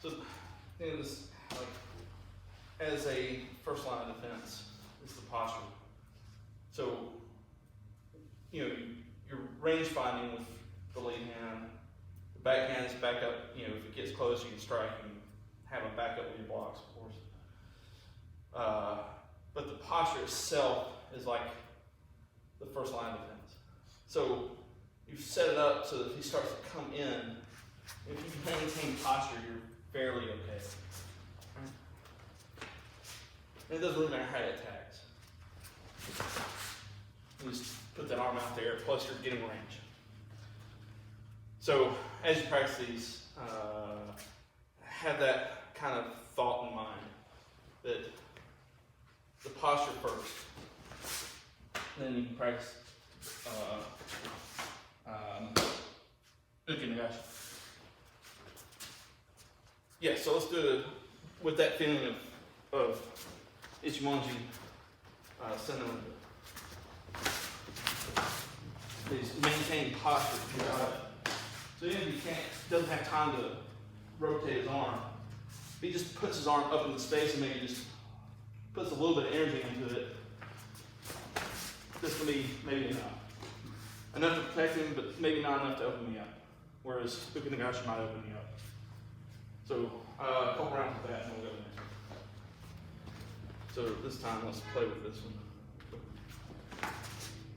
So it is like as a first line of defense, it's the posture. So you're range finding with the lead hand. The backhand is back up. If it gets close, you can strike and have a backup with your blocks, of course. But the posture itself is like the first line of defense. So you set it up so that if he starts to come in, if you can maintain posture, you're fairly okay. And it doesn't really matter how it attacks. You just put that arm out there, plus you're getting range. So as you practice these, have that kind of thought in mind, that the posture first, then you can practice Bujinkan. Yeah, so let's do it with that feeling of Ichimonji Sen. Please maintain posture. So even if he doesn't have time to rotate his arm, if he just puts his arm up into space and maybe just puts a little bit of energy into it, this can be maybe enough. Enough to protect him, but maybe not enough to open me up. Whereas Bujinkan might open me up. So a couple rounds with that and we'll go next. So this time let's play with this one.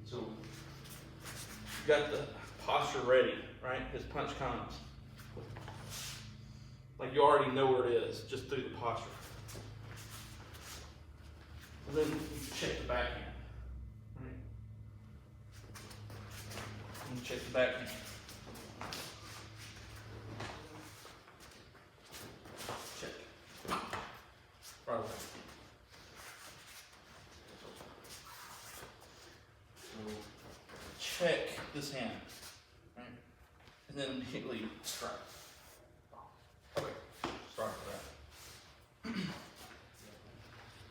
So you got the posture ready, right? His punch comes. Like you already know where it is, just through the posture. And then you check the backhand. Right? And check the backhand. Check. Right away. So check this hand. Right? And then immediately strike. Okay. Strike for that.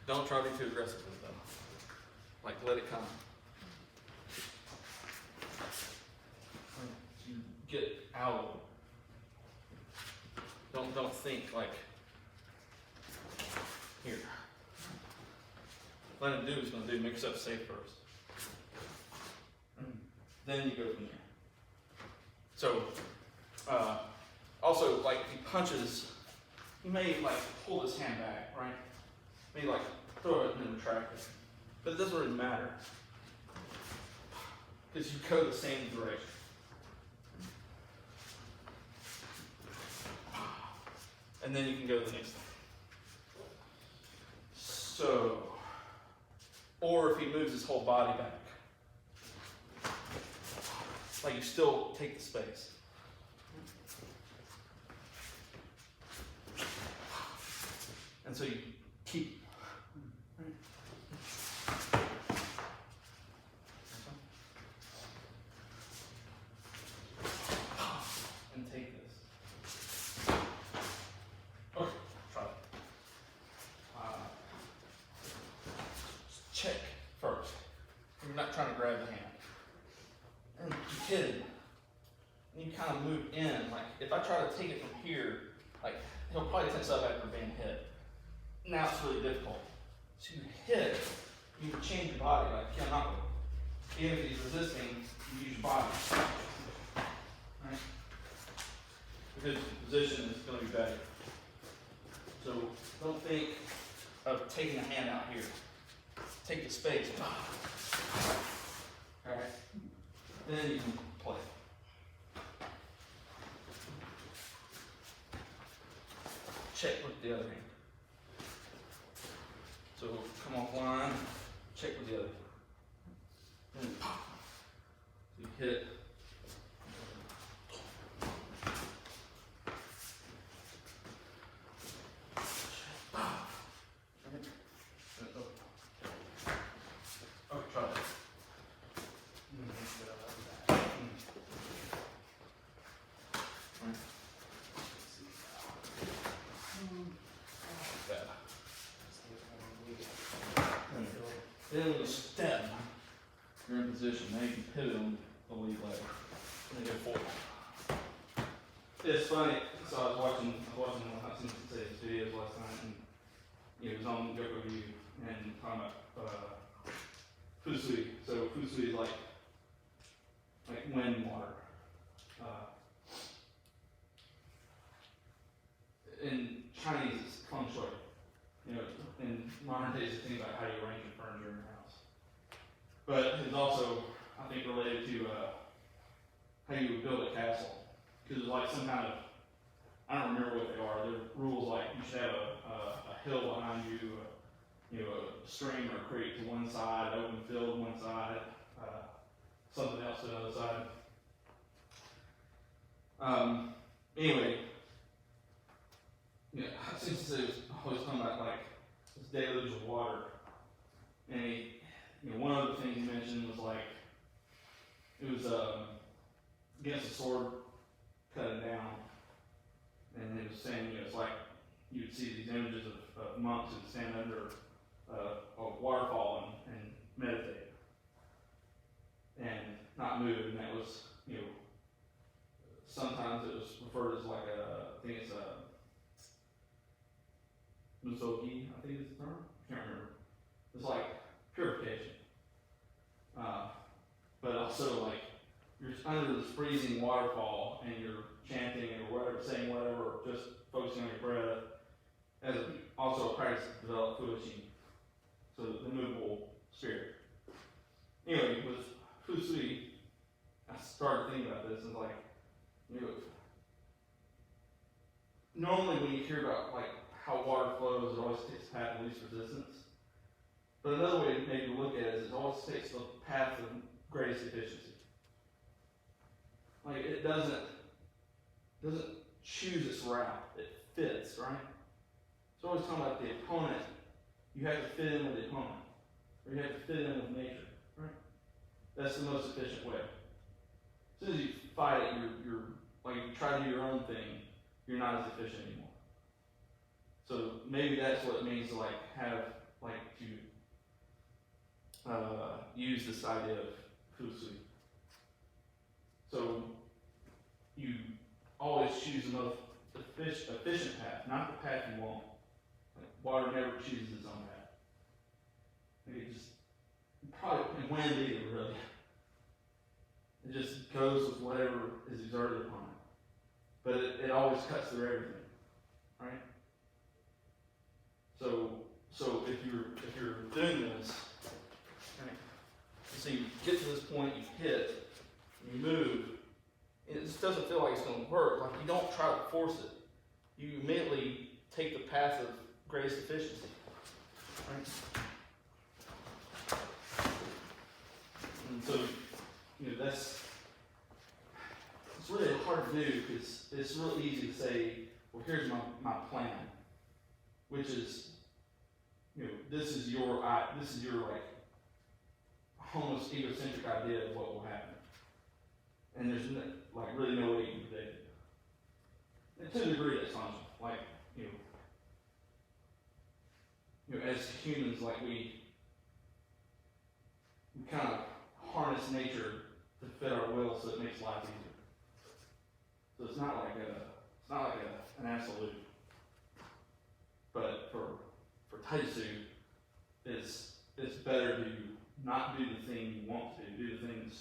Don't try to be too aggressive with it though. Like let it come. You get out of it. Don't think like here. Let him do what he's gonna do. Make yourself safe first. Then you go from there. So also like he punches, he may like pull his hand back, right? Maybe like throw it and then retract it. But it doesn't really matter. Because you go the same direction. And then you can go to the next thing. So, or if he moves his whole body back, like you still take the space. And so you keep. And take this. Okay, try it. Check first. You're not trying to grab the hand. And you hit it. And you kind of move in. Like if I try to take it from here, like he'll probably tense up after being hit. Now it's really difficult. So you hit, you can change your body, like you cannot. Even if he's resisting, you use your body. Right? Because the position is going to be better. So don't think of taking a hand out here. Take the space. Alright? Then you can play. Check with the other hand. So come off line, check with the other. And pop. So you hit it. Okay, try that. Then when you step, you're in position. Now you can pivot on the lead leg. And then go forward. It's funny. So I was watching Sensei Sen's videos last night, and he was on GoPro and talking about fusui. So fusui is like wind water. In Chinese, it's feng shui. You know, in modern days, it's things like how you arrange your furniture in your house. But it's also, I think, related to how you would build a castle. Because it's like some kind of, I don't remember what they are. They're rules like you should have a hill behind you, a stream or a creek to one side, open field to one side, something else to the other side. Anyway, since it was always talking about like this deluge of water, and one of the things he mentioned was like it was against a sword cutting down, and it was saying it's like you would see these images of monks who would stand under a waterfall and meditate and not move, and that was sometimes it was referred as like I think it's a musogi, I think is the term. I can't remember. It's like purification. But also like you're under this freezing waterfall and you're chanting or whatever, saying whatever, or just focusing on your breath. As also a practice to develop fuiqi, so the movable spirit. Anyway, with fusui, I started thinking about this and like, normally when you hear about like how water flows, it always takes the path of least resistance. But another way to maybe look at it is it always takes the path of greatest efficiency. Like it doesn't choose its route, it fits, right? It's always talking about the opponent. You have to fit in with the opponent, or you have to fit in with nature, right? That's the most efficient way. As soon as you fight it, you're like you try to do your own thing, you're not as efficient anymore. So maybe that's what it means to like have like to use this idea of fusui. So you always choose the most efficient path, not the path you want. Like water never chooses its own path. Like it just probably and wind either really. It just goes with whatever is exerted upon it. But it always cuts through everything, right? So if you're doing this, right, so you get to this point, you hit, you move, it just doesn't feel like it's going to work. Like you don't try to force it. You immediately take the path of greatest efficiency, right? And so, it's really hard to do because it's real easy to say, well, here's my plan, which is, this is your like almost egocentric idea of what will happen, and there's like really no way you can predict it. And to a degree, that's functional. Like as humans, like we kind of harness nature to fit our will, so it makes life easier. So it's not like an absolute. But for taijutsu, it's better to not do the thing you want to do the things